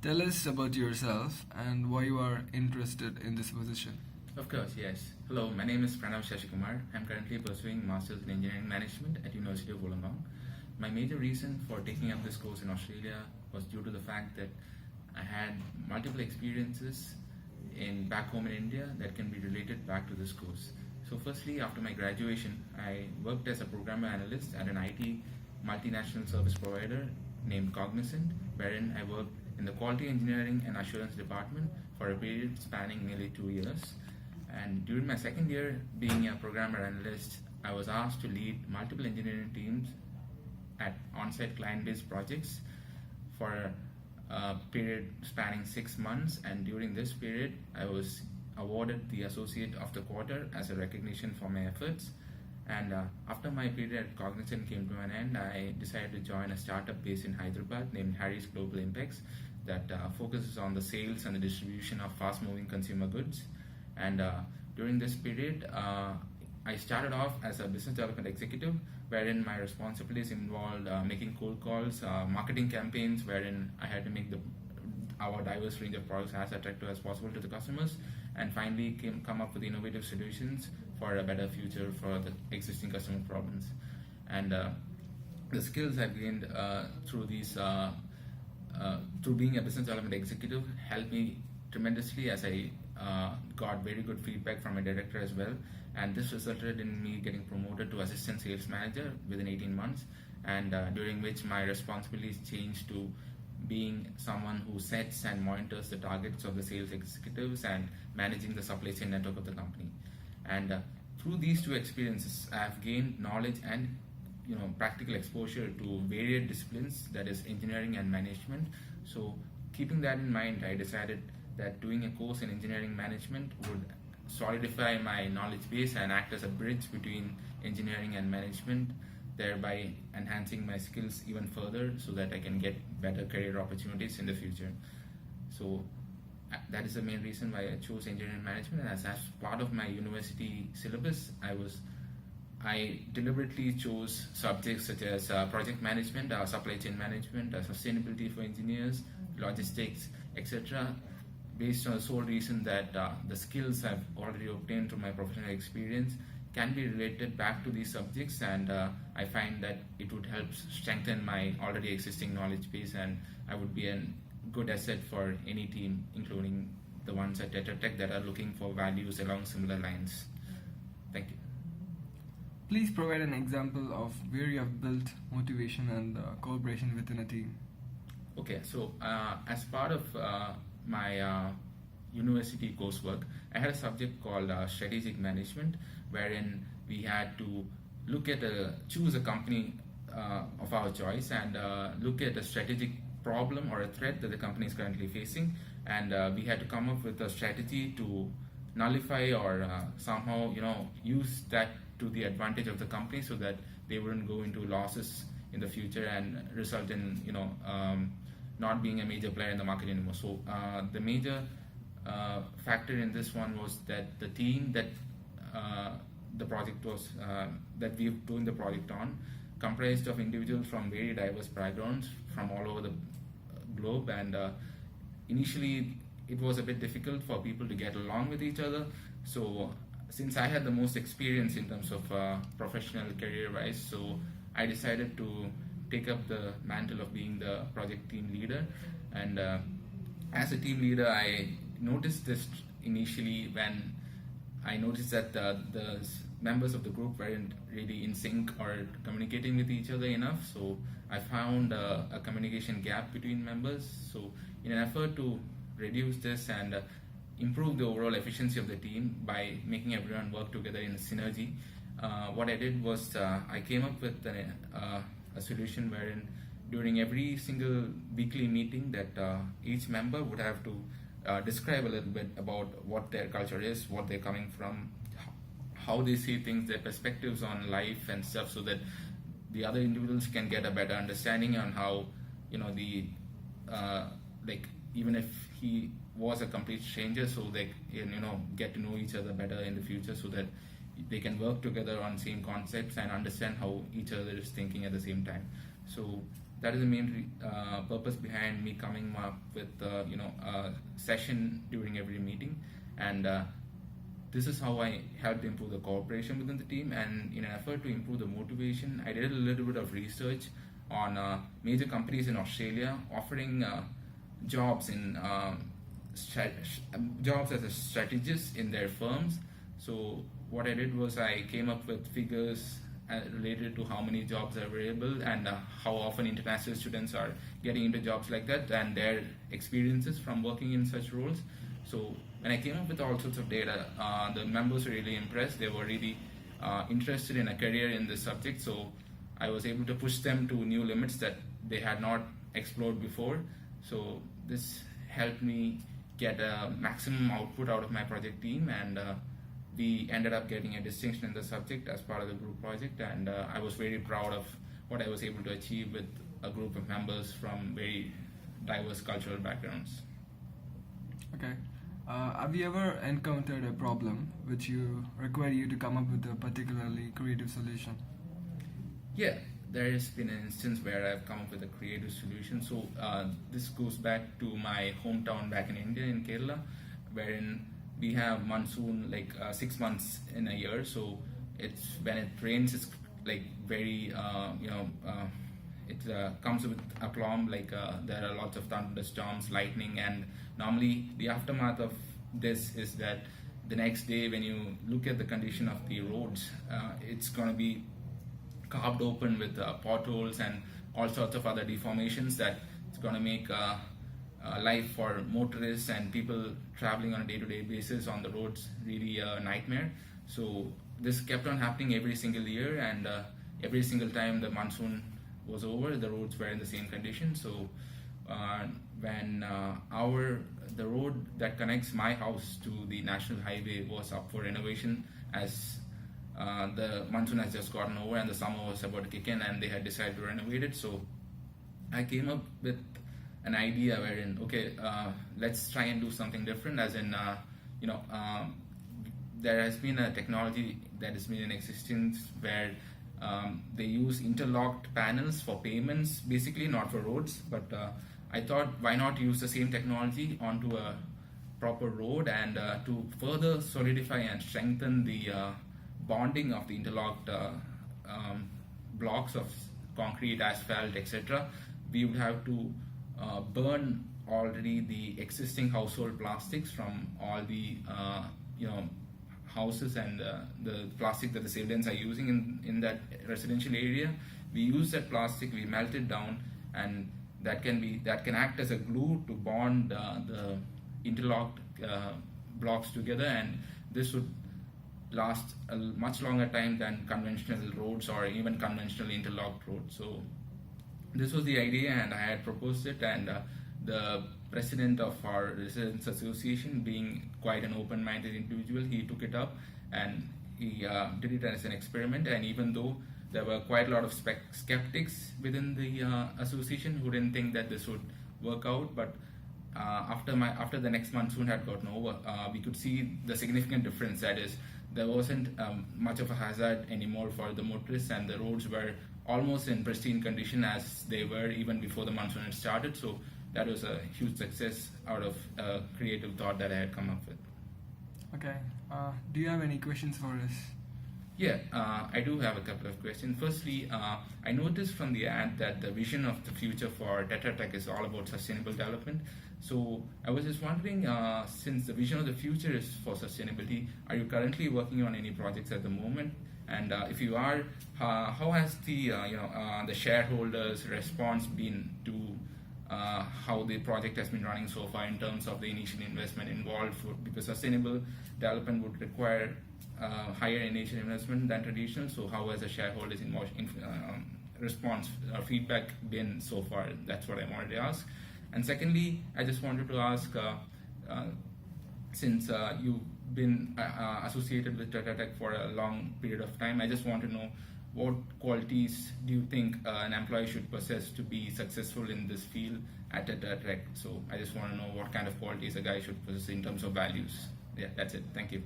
Tell us about yourself and why you are interested in this position. Of course, yes. Hello, my name is Pranav Shashikumar. I'm currently pursuing Masters in Engineering Management at University of Wollongong. My major reason for taking up this course in Australia was due to the fact that I had multiple experiences in back home in India that can be related back to this course. So firstly, after my graduation, I worked as a programmer analyst at an IT multinational service provider named Cognizant, wherein I worked in the quality engineering and assurance department for a period spanning nearly 2 years. And during my second year being a programmer analyst, I was asked to lead multiple engineering teams at on-site client-based projects for a period spanning 6 months. And during this period, I was awarded the Associate of the Quarter as a recognition for my efforts. And after my period at Cognizant came to an end, I decided to join a startup based in Hyderabad named Harry's Global Impacts that focuses on the sales and the distribution of fast-moving consumer goods. And during this period, I started off as a business development executive, wherein my responsibilities involved making cold calls, marketing campaigns, wherein I had to make our diverse range of products as attractive as possible to the customers, and finally come up with innovative solutions for a better future for the existing customer problems. And the skills I've gained through these through being a business development executive helped me tremendously, as I got very good feedback from my director as well, and this resulted in me getting promoted to assistant sales manager within 18 months, and during which my responsibilities changed to being someone who sets and monitors the targets of the sales executives and managing the supply chain network of the company. And through these two experiences, I have gained knowledge and practical exposure to varied disciplines, that is engineering and management. So keeping that in mind, I decided that doing a course in engineering management would solidify my knowledge base and act as a bridge between engineering and management, thereby enhancing my skills even further so that I can get better career opportunities in the future. So that is the main reason why I chose engineering management. And as part of my university syllabus, I deliberately chose subjects such as project management, supply chain management, sustainability for engineers, logistics, etc., based on the sole reason that the skills I've already obtained through my professional experience can be related back to these subjects, and I find that it would help strengthen my already existing knowledge base, and I would be a good asset for any team, including the ones at Tetra Tech that are looking for values along similar lines. Thank you. Please provide an example of where you have built motivation and cooperation within a team. Okay, so as part of my university coursework, I had a subject called strategic management, wherein we had to choose a company of our choice and look at a strategic problem or a threat that the company is currently facing, and we had to come up with a strategy to nullify or somehow use that to the advantage of the company so that they wouldn't go into losses in the future and result in not being a major player in the market anymore. So the major factor in this one was that the team that the project was that we were doing the project on comprised of individuals from very diverse backgrounds from all over the globe, and initially it was a bit difficult for people to get along with each other. So since I had the most experience in terms of professional career wise, so I decided to take up the mantle of being the project team leader. And as a team leader, I noticed this initially when I noticed that the members of the group weren't really in sync or communicating with each other enough. So I found a communication gap between members. So in an effort to reduce this and improve the overall efficiency of the team by making everyone work together in a synergy, what I did was I came up with a solution wherein during every single weekly meeting that each member would have to describe a little bit about what their culture is, what they're coming from, how they see things, their perspectives on life and stuff, so that the other individuals can get a better understanding on how even if he was a complete stranger, so they get to know each other better in the future, so that they can work together on same concepts and understand how each other is thinking at the same time. So that is the main purpose behind me coming up with a session during every meeting, and this is how I helped improve the cooperation within the team. And in an effort to improve the motivation, I did a little bit of research on major companies in Australia offering jobs in jobs as a strategist in their firms. So what I did was I came up with figures related to how many jobs are available and how often international students are getting into jobs like that and their experiences from working in such roles. So when I came up with all sorts of data, the members were really impressed. They were really interested in a career in this subject. So I was able to push them to new limits that they had not explored before. So this helped me get a maximum output out of my project team, and we ended up getting a distinction in the subject as part of the group project, and I was very proud of what I was able to achieve with a group of members from very diverse cultural backgrounds. Okay. Have you ever encountered a problem which required you to come up with a particularly creative solution? Yeah, there has been an instance where I've come up with a creative solution. So this goes back to my hometown back in India, in Kerala, wherein we have monsoon like 6 months in a year. So it's when it rains, it's like very it comes with aplomb, like there are lots of thunderstorms, lightning, and normally the aftermath of this is that the next day when you look at the condition of the roads, it's going to be carved open with potholes and all sorts of other deformations that it's going to make life for motorists and people traveling on a day-to-day basis on the roads really a nightmare. So this kept on happening every single year, and every single time the monsoon was over, the roads were in the same condition. So when the road that connects my house to the national highway was up for renovation, as the monsoon has just gotten over and the summer was about to kick in, and they had decided to renovate it. So I came up with an idea wherein, okay, let's try and do something different, as in there has been a technology that has been in existence where they use interlocked panels for payments, basically not for roads, but I thought, why not use the same technology onto a proper road, and to further solidify and strengthen the bonding of the interlocked blocks of concrete, asphalt, etc. We would have to burn already the existing household plastics from all the houses and the plastic that the civilians are using in that residential area. We use that plastic, we melt it down, and that can act as a glue to bond the interlocked blocks together, and this would last a much longer time than conventional roads or even conventional interlocked roads. So this was the idea, and I had proposed it, and the president of our residents association, being quite an open-minded individual, he took it up and he did it as an experiment. And even though there were quite a lot of skeptics within the association who didn't think that this would work out, but after the next monsoon had gotten over, we could see the significant difference. That is, there wasn't much of a hazard anymore for the motorists, and the roads were almost in pristine condition as they were even before the monsoon had started. So that was a huge success out of a creative thought that I had come up with. Okay. Do you have any questions for us? Yeah, I do have a couple of questions. Firstly, I noticed from the ad that the vision of the future for Tetra Tech is all about sustainable development. So I was just wondering, since the vision of the future is for sustainability, are you currently working on any projects at the moment? And if you are, how has the shareholders' response been to how the project has been running so far in terms of the initial investment involved? Because sustainable development would require higher initial investment than traditional. So how has the shareholders' response or feedback been so far? That's what I wanted to ask. And secondly, I just wanted to ask, since you've been associated with Tetra Tech for a long period of time, I just want to know, what qualities do you think an employee should possess to be successful in this field at Tetra Tech? So I just want to know what kind of qualities a guy should possess in terms of values. Yeah, that's it. Thank you.